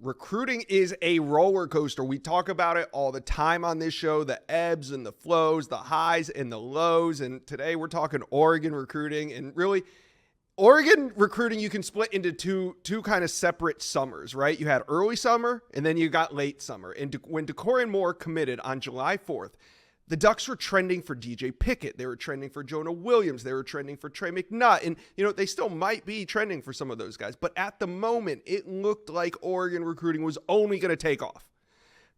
Recruiting is a roller coaster. We talk about it all the time on this show, the ebbs and the flows, the highs and the lows. And today we're talking Oregon recruiting. And really, Oregon recruiting, you can split into two kind of separate summers, right? You had early summer and then you got late summer. And when DeCorian Moore committed on July 4th, the Ducks were trending for DJ Pickett. They were trending for Jonah Williams. They were trending for Trey McNutt. And, they still might be trending for some of those guys. But at the moment, it looked like Oregon recruiting was only going to take off.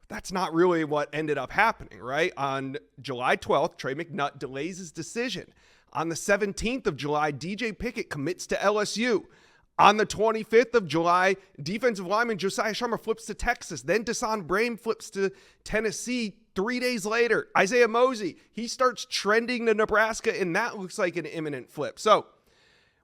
That's not really what ended up happening, right? On July 12th, Trey McNutt delays his decision. On the 17th of July, DJ Pickett commits to LSU. On the 25th of July, defensive lineman Josiah Sharma flips to Texas. Then Desan Brame flips to Tennessee. 3 days later, Isaiah Mosey, he starts trending to Nebraska, and that looks like an imminent flip. So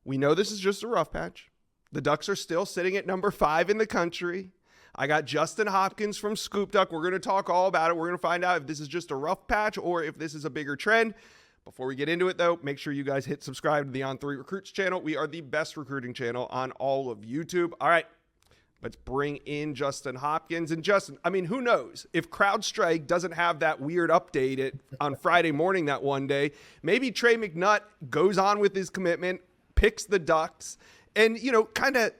we know this is just a rough patch. The Ducks are still sitting at number 5 in the country. I got Justin Hopkins from Scoop Duck. We're going to talk all about it. We're going to find out if this is just a rough patch or if this is a bigger trend. Before we get into it, though, make sure you guys hit subscribe to the On3 Recruits channel. We are the best recruiting channel on all of YouTube. All right, let's bring in Justin Hopkins. And Justin, who knows? If CrowdStrike doesn't have that weird update on Friday morning that one day, maybe Trey McNutt goes on with his commitment, picks the Ducks, and, kind of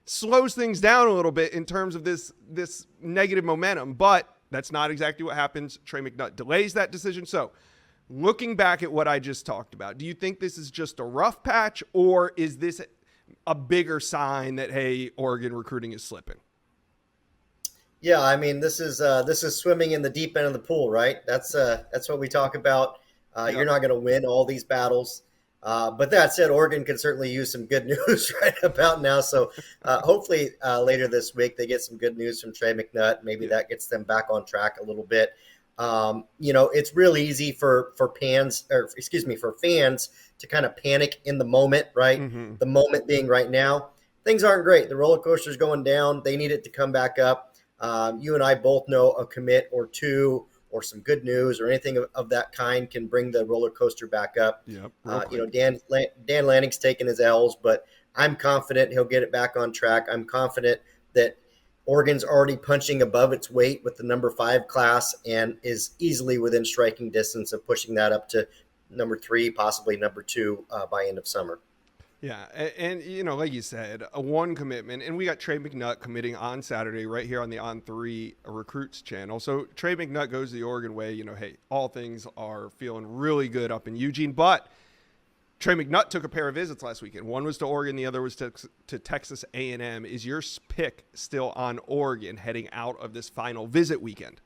slows things down a little bit in terms of this negative momentum. But that's not exactly what happens. Trey McNutt delays that decision. So looking back at what I just talked about, do you think this is just a rough patch, or is this a bigger sign that, hey, Oregon recruiting is slipping? Yeah, this is swimming in the deep end of the pool, right? That's what we talk about. You're not going to win all these battles. But that said, Oregon can certainly use some good news right about now. So hopefully later this week they get some good news from Trey McNutt. Maybe that gets them back on track a little bit. It's real easy for fans to kind of panic in the moment, right? Mm-hmm. The moment being right now. Things aren't great. The roller coaster's going down. They need it to come back up. You and I both know a commit or two or some good news or anything of that kind can bring the roller coaster back up. Yep, Dan Lanning's taking his L's, but I'm confident he'll get it back on track. I'm confident that Oregon's already punching above its weight with the number 5 class and is easily within striking distance of pushing that up to number 3, possibly number 2 by end of summer. Yeah, and like you said, a one commitment, and we got Trey McNutt committing on Saturday right here on the On3 Recruits channel. So Trey McNutt goes the Oregon way. Hey, all things are feeling really good up in Eugene, but Trey McNutt took a pair of visits last weekend. One was to Oregon, the other was to Texas A&M. Is your pick still on Oregon heading out of this final visit weekend?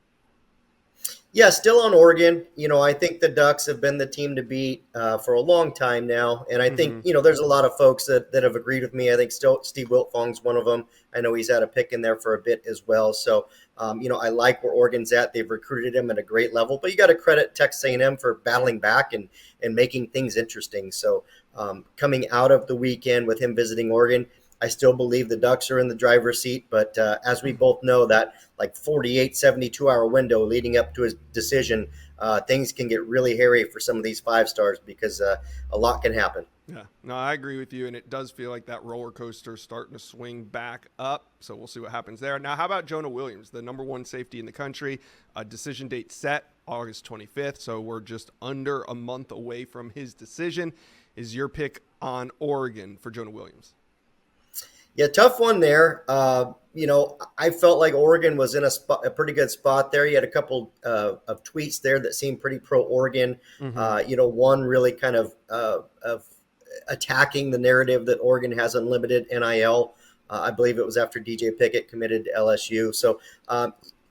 Yeah, still on Oregon. I think the Ducks have been the team to beat for a long time now. And I think, there's a lot of folks that have agreed with me. I think still Steve Wiltfong's one of them. I know he's had a pick in there for a bit as well. So, I like where Oregon's at. They've recruited him at a great level. But you got to credit Texas A&M for battling back and making things interesting. So coming out of the weekend with him visiting Oregon, I still believe the Ducks are in the driver's seat, but as we both know, that 48, 72-hour window leading up to his decision, things can get really hairy for some of these 5 stars because a lot can happen. Yeah, no, I agree with you, and it does feel like that roller coaster is starting to swing back up, so we'll see what happens there. Now, how about Jonah Williams, the number 1 safety in the country? A decision date set August 25th, so we're just under a month away from his decision. Is your pick on Oregon for Jonah Williams? Yeah, tough one there. I felt like Oregon was in a pretty good spot there. You had a couple of tweets there that seemed pretty pro-Oregon. Mm-hmm. One really kind of attacking the narrative that Oregon has unlimited NIL. I believe it was after DJ Pickett committed to LSU. So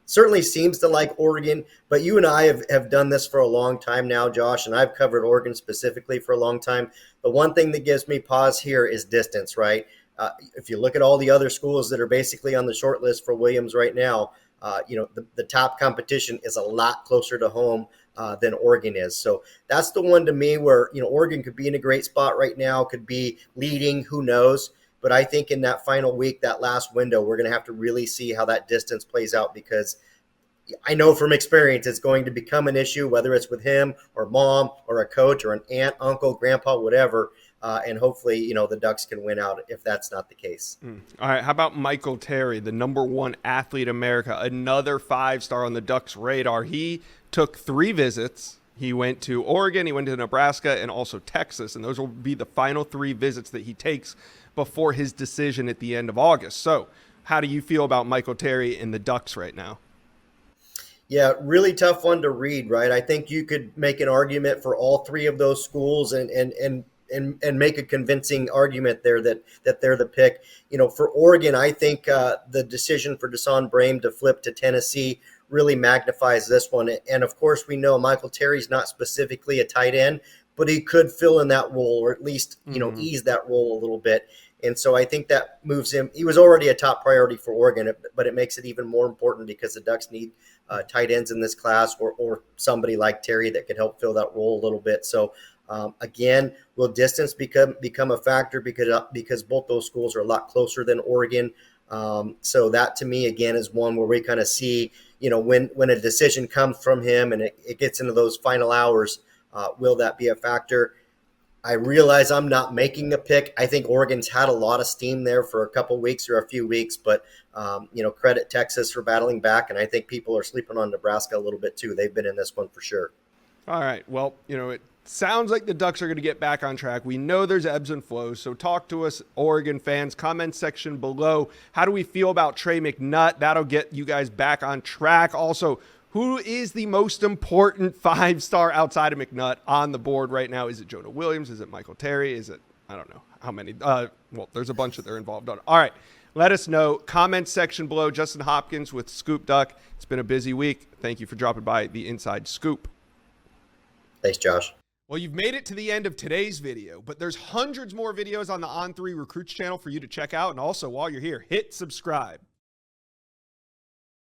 certainly seems to like Oregon. But you and I have done this for a long time now, Josh, and I've covered Oregon specifically for a long time. The one thing that gives me pause here is distance, right? If you look at all the other schools that are basically on the short list for Williams right now, the top competition is a lot closer to home than Oregon is. So that's the one to me where, Oregon could be in a great spot right now, could be leading, who knows. But I think in that final week, that last window, we're going to have to really see how that distance plays out because I know from experience it's going to become an issue, whether it's with him or mom or a coach or an aunt, uncle, grandpa, whatever. and hopefully, the Ducks can win out if that's not the case. All right. How about Michael Terry, the #1 athlete in America, another 5-star on the Ducks radar? He took 3 visits. He went to Oregon, he went to Nebraska, and also Texas, and those will be the final 3 visits that he takes before his decision at the end of August. So how do you feel about Michael Terry and the Ducks right now? Yeah, really tough one to read, right? I think you could make an argument for all 3 of those schools and make a convincing argument there that they're the pick. For Oregon, I think the decision for Desan Brame to flip to Tennessee really magnifies this one. And of course, we know Michael Terry's not specifically a tight end, but he could fill in that role, or at least, ease that role a little bit. And so I think that moves him. He was already a top priority for Oregon, but it makes it even more important because the Ducks need tight ends in this class, or somebody like Terry that could help fill that role a little bit. So again, will distance become a factor because both those schools are a lot closer than Oregon. So that to me, again, is one where we kind of see, when a decision comes from him and it gets into those final hours, will that be a factor? I realize I'm not making a pick. I think Oregon's had a lot of steam there for a couple weeks or a few weeks, but credit Texas for battling back, and I think people are sleeping on Nebraska a little bit too. They've been in this one for sure. All right. Well, it sounds like the Ducks are going to get back on track. We know there's ebbs and flows, so talk to us, Oregon fans. Comment section below. How do we feel about Trey McNutt? That'll get you guys back on track. Also, who is the most important 5-star outside of McNutt on the board right now? Is it Jonah Williams? Is it Michael Terry? Is it, I don't know how many. Well, there's a bunch that they're involved on. All right. Let us know. Comment section below. Justin Hopkins with Scoop Duck. It's been a busy week. Thank you for dropping by the Inside Scoop. Thanks, Josh. Well, you've made it to the end of today's video, but there's hundreds more videos on the On3 Recruits channel for you to check out. And also, while you're here, hit subscribe.